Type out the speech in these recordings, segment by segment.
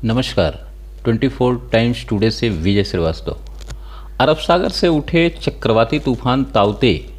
नमस्कार। 24 times today से विजय श्रीवास्तव। अरब सागर से उठे चक्रवाती तूफान ताउते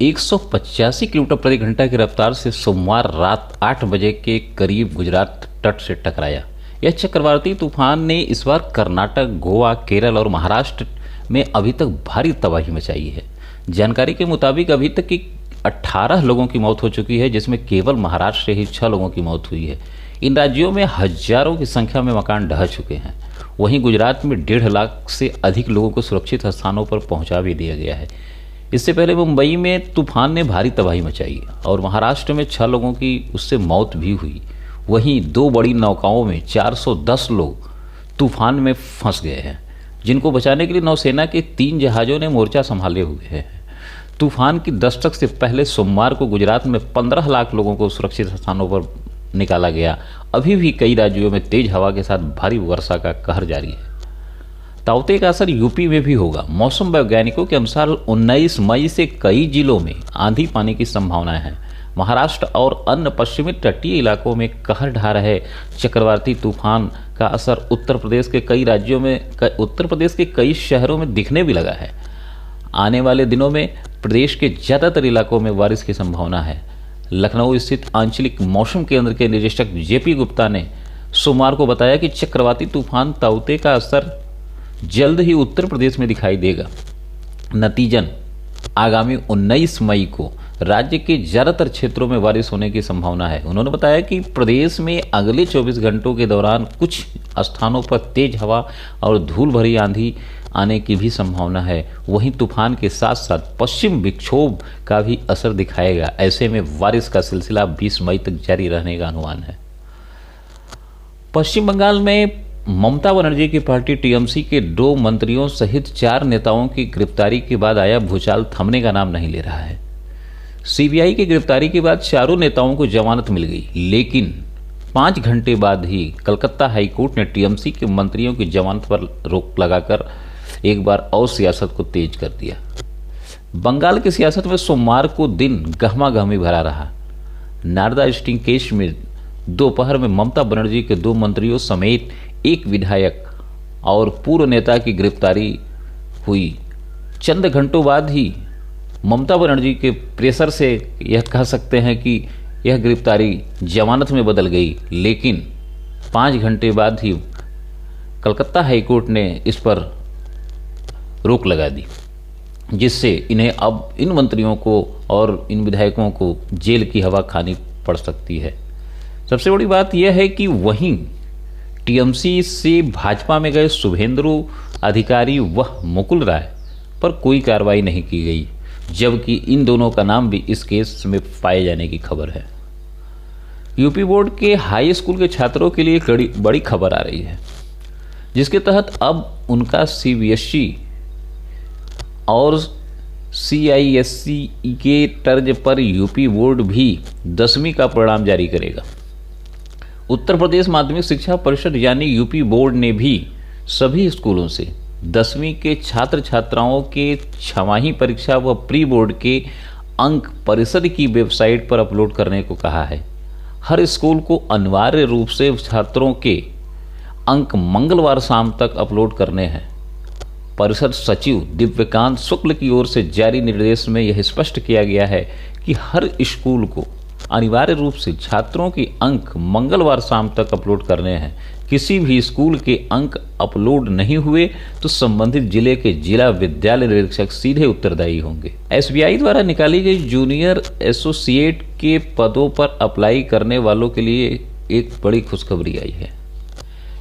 185 किलोमीटर प्रति घंटा की रफ्तार से सोमवार रात 8 बजे के करीब गुजरात तट से टकराया। यह चक्रवाती तूफान ने इस बार कर्नाटक, गोवा, केरल और महाराष्ट्र में अभी तक भारी तबाही मचाई है। जानकारी के मुताबिक अभी तक की 18 लोगों की मौत हो चुकी है, जिसमें केवल महाराष्ट्र से ही 6 लोगों की मौत हुई है। इन राज्यों में हजारों की संख्या में मकान ढह चुके हैं। वहीं गुजरात में 1.5 लाख से अधिक लोगों को सुरक्षित स्थानों पर पहुंचा भी दिया गया है। इससे पहले मुंबई में तूफान ने भारी तबाही मचाई और महाराष्ट्र में 6 लोगों की उससे मौत भी हुई। वहीं 2 बड़ी नौकाओं में 410 लोग तूफान में फंस गए हैं, जिनको बचाने के लिए नौसेना के 3 जहाज़ों ने मोर्चा संभाले हुए हैं। तूफान की दस्तक से पहले सोमवार को गुजरात में 15 लाख लोगों को सुरक्षित स्थानों पर निकाला गया। अभी भी कई राज्यों में तेज हवा के साथ भारी वर्षा का कहर जारी है। ताउते का असर यूपी में भी होगा। मौसम वैज्ञानिकों के अनुसार 19 मई से कई जिलों में आंधी पानी की संभावना है। महाराष्ट्र और अन्य पश्चिमी तटीय इलाकों में कहर ढा रहे चक्रवाती तूफान का असर उत्तर प्रदेश के कई शहरों में दिखने भी लगा है। आने वाले दिनों में प्रदेश के ज़्यादातर इलाकों में बारिश की संभावना है। लखनऊ स्थित आंचलिक मौसम केंद्र के निदेशक जेपी गुप्ता ने सोमवार को बताया कि चक्रवाती तूफान ताउते का असर जल्द ही उत्तर प्रदेश में दिखाई देगा। नतीजन आगामी 19 मई को राज्य के ज़्यादातर क्षेत्रों में बारिश होने की संभावना है। उन्होंने बताया कि प्रदेश में अगले 24 घंटों के दौरान कुछ स्थानों पर तेज हवा और धूल भरी आंधी आने की भी संभावना है। वहीं तूफान के साथ साथ पश्चिम विक्षोभ का भी असर दिखाएगा। ऐसे में बारिश का सिलसिला 20 मई तक जारी रहने का अनुमान है। पश्चिम बंगाल में ममता बनर्जी की पार्टी टीएमसी के 2 मंत्रियों सहित 4 नेताओं की गिरफ्तारी के बाद आया भूचाल थमने का नाम नहीं ले रहा है। सीबीआई की गिरफ्तारी के बाद चारों नेताओं को जमानत मिल गई, लेकिन 5 घंटे बाद ही कलकत्ता हाईकोर्ट ने टीएमसी के मंत्रियों की जमानत पर रोक लगाकर एक बार और सियासत को तेज कर दिया। बंगाल की सियासत में सोमवार को दिन गहमागहमी भरा रहा। नारदा स्टिंग केस में दोपहर में ममता बनर्जी के 2 मंत्रियों समेत एक विधायक और पूर्व नेता की गिरफ्तारी हुई। चंद घंटों बाद ही ममता बनर्जी के प्रेशर से यह कह सकते हैं कि यह गिरफ्तारी जमानत में बदल गई, लेकिन 5 घंटे बाद ही कलकत्ता हाईकोर्ट ने इस पर रोक लगा दी, जिससे इन्हें अब इन मंत्रियों को और इन विधायकों को जेल की हवा खानी पड़ सकती है। सबसे बड़ी बात यह है कि वहीं टीएमसी से भाजपा में गए शुभेंदु अधिकारी व मुकुल राय पर कोई कार्रवाई नहीं की गई, जबकि इन दोनों का नाम भी इस केस में पाए जाने की खबर है। यूपी बोर्ड के हाई स्कूल के छात्रों के लिए बड़ी खबर आ रही है, जिसके तहत अब उनका सीबीएसई और सीआईएससी के तर्ज पर यूपी बोर्ड भी 10वीं का परिणाम जारी करेगा। उत्तर प्रदेश माध्यमिक शिक्षा परिषद यानी यूपी बोर्ड ने भी सभी स्कूलों से 10वीं के छात्र छात्राओं के छमाही परीक्षा व प्री बोर्ड के अंक परिषद की वेबसाइट पर अपलोड करने को कहा है। हर स्कूल को अनिवार्य रूप से छात्रों के अंक मंगलवार शाम तक अपलोड करने हैं। परिषद सचिव दिव्यकांत शुक्ल की ओर से जारी निर्देश में यह स्पष्ट किया गया है कि हर स्कूल को अनिवार्य रूप से छात्रों के अंक मंगलवार शाम तक अपलोड करने हैं। किसी भी स्कूल के अंक अपलोड नहीं हुए तो संबंधित जिले के जिला विद्यालय निरीक्षक सीधे उत्तरदायी होंगे। एसबीआई द्वारा निकाली गई जूनियर एसोसिएट के पदों पर अप्लाई करने वालों के लिए एक बड़ी खुशखबरी आई है।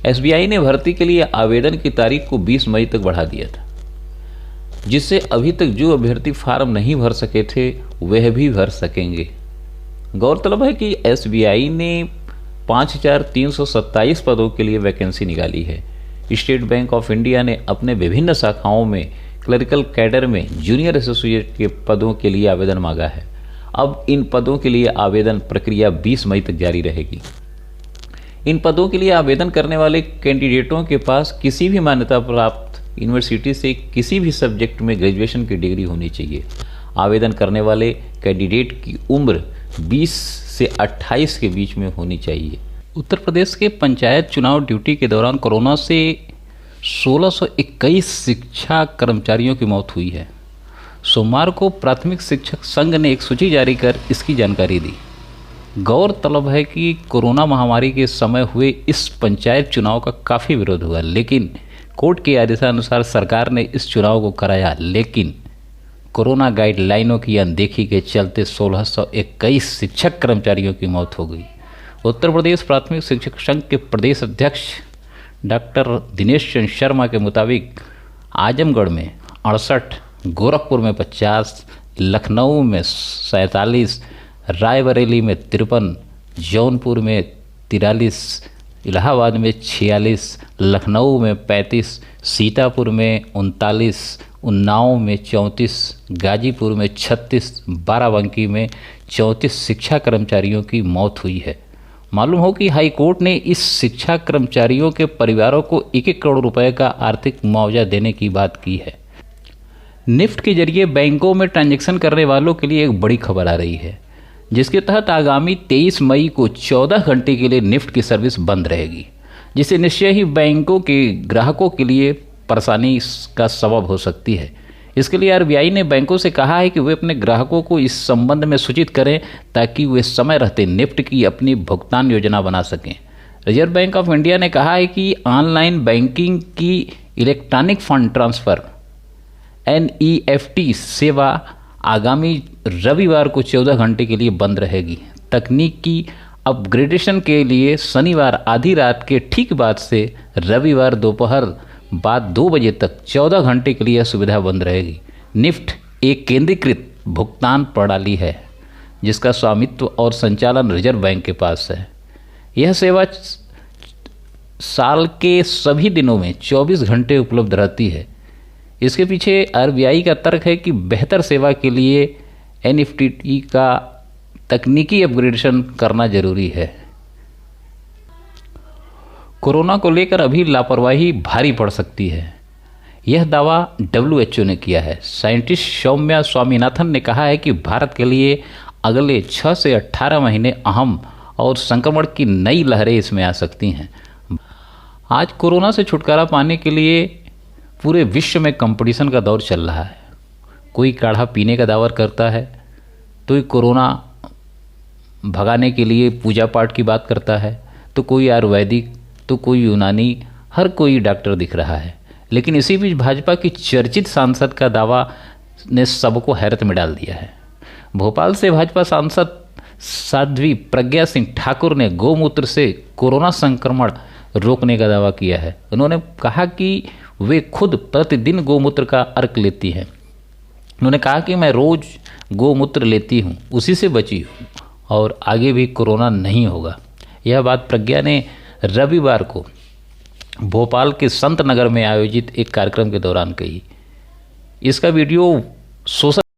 एसबीआई ने भर्ती के लिए आवेदन की तारीख को 20 मई तक बढ़ा दिया था, जिससे अभी तक जो अभ्यर्थी फार्म नहीं भर सके थे वह भी भर सकेंगे। गौरतलब है कि एसबीआई ने 5,327 पदों के लिए वैकेंसी निकाली है। स्टेट बैंक ऑफ इंडिया ने अपने विभिन्न शाखाओं में क्लरिकल कैडर में जूनियर एसोसिएट के पदों के लिए आवेदन मांगा है। अब इन पदों के लिए आवेदन प्रक्रिया 20 मई तक जारी रहेगी। इन पदों के लिए आवेदन करने वाले कैंडिडेटों के पास किसी भी मान्यता प्राप्त यूनिवर्सिटी से किसी भी सब्जेक्ट में ग्रेजुएशन की डिग्री होनी चाहिए। आवेदन करने वाले कैंडिडेट की उम्र 20 से 28 के बीच में होनी चाहिए। उत्तर प्रदेश के पंचायत चुनाव ड्यूटी के दौरान कोरोना से 1621 शिक्षा कर्मचारियों की मौत हुई है। सोमवार को प्राथमिक शिक्षक संघ ने एक सूची जारी कर इसकी जानकारी दी। गौरतलब है कि कोरोना महामारी के समय हुए इस पंचायत चुनाव का काफ़ी विरोध हुआ, लेकिन कोर्ट के आदेशानुसार सरकार ने इस चुनाव को कराया, लेकिन कोरोना गाइडलाइनों की अनदेखी के चलते 1621 शिक्षक कर्मचारियों की मौत हो गई। उत्तर प्रदेश प्राथमिक शिक्षक संघ के प्रदेश अध्यक्ष डॉक्टर दिनेश चंद्र शर्मा के मुताबिक आजमगढ़ में 68, गोरखपुर में 50, लखनऊ में 47, रायबरेली में 53, जौनपुर में 43, इलाहाबाद में 46, लखनऊ में 35, सीतापुर में 39, उन्नाव में 34, गाजीपुर में 36, बाराबंकी में 34 शिक्षा कर्मचारियों की मौत हुई है। मालूम हो कि हाई कोर्ट ने इस शिक्षा कर्मचारियों के परिवारों को 1-1 करोड़ रुपए का आर्थिक मुआवजा देने की बात की है। निफ्ट के जरिए बैंकों में ट्रांजैक्शन करने वालों के लिए एक बड़ी खबर आ रही है, जिसके तहत आगामी 23 मई को 14 घंटे के लिए निफ्ट की सर्विस बंद रहेगी, जिससे निश्चय ही बैंकों के ग्राहकों के लिए परेशानी का सबब हो सकती है। इसके लिए आरबीआई ने बैंकों से कहा है कि वे अपने ग्राहकों को इस संबंध में सूचित करें ताकि वे समय रहते निफ्ट की अपनी भुगतान योजना बना सकें। रिजर्व बैंक ऑफ इंडिया ने कहा है कि ऑनलाइन बैंकिंग की इलेक्ट्रॉनिक फंड ट्रांसफ़र NEFT सेवा आगामी रविवार को 14 घंटे के लिए बंद रहेगी। तकनीक की अपग्रेडेशन के लिए शनिवार आधी रात के ठीक बाद से रविवार दोपहर बाद 2 बजे तक 14 घंटे के लिए यह सुविधा बंद रहेगी। निफ्ट एक केंद्रीकृत भुगतान प्रणाली है जिसका स्वामित्व और संचालन रिजर्व बैंक के पास है। यह सेवा साल के सभी दिनों में 24 घंटे उपलब्ध रहती है। इसके पीछे आरबीआई का तर्क है कि बेहतर सेवा के लिए NEFT का तकनीकी अपग्रेडेशन करना जरूरी है। कोरोना को लेकर अभी लापरवाही भारी पड़ सकती है, यह दावा WHO ने किया है। साइंटिस्ट सौम्या स्वामीनाथन ने कहा है कि भारत के लिए अगले 6 से 18 महीने अहम और संक्रमण की नई लहरें इसमें आ सकती हैं। आज कोरोना से छुटकारा पाने के लिए पूरे विश्व में कंपटीशन का दौर चल रहा है। कोई काढ़ा पीने का दावा करता है, तो कोरोना भगाने के लिए पूजा पाठ की बात करता है, तो कोई आयुर्वेदिक, तो कोई यूनानी, हर कोई डॉक्टर दिख रहा है। लेकिन इसी बीच भाजपा की चर्चित सांसद का दावा ने सबको हैरत में डाल दिया है। भोपाल से भाजपा सांसद साध्वी प्रज्ञा सिंह ठाकुर ने गौमूत्र से कोरोना संक्रमण रोकने का दावा किया है। उन्होंने कहा कि वे खुद प्रतिदिन गौमूत्र का अर्क लेती हैं। उन्होंने कहा कि मैं रोज़ गौमूत्र लेती हूँ, उसी से बची हूँ और आगे भी कोरोना नहीं होगा। यह बात प्रज्ञा ने रविवार को भोपाल के संत नगर में आयोजित एक कार्यक्रम के दौरान कही। इसका वीडियो सोशल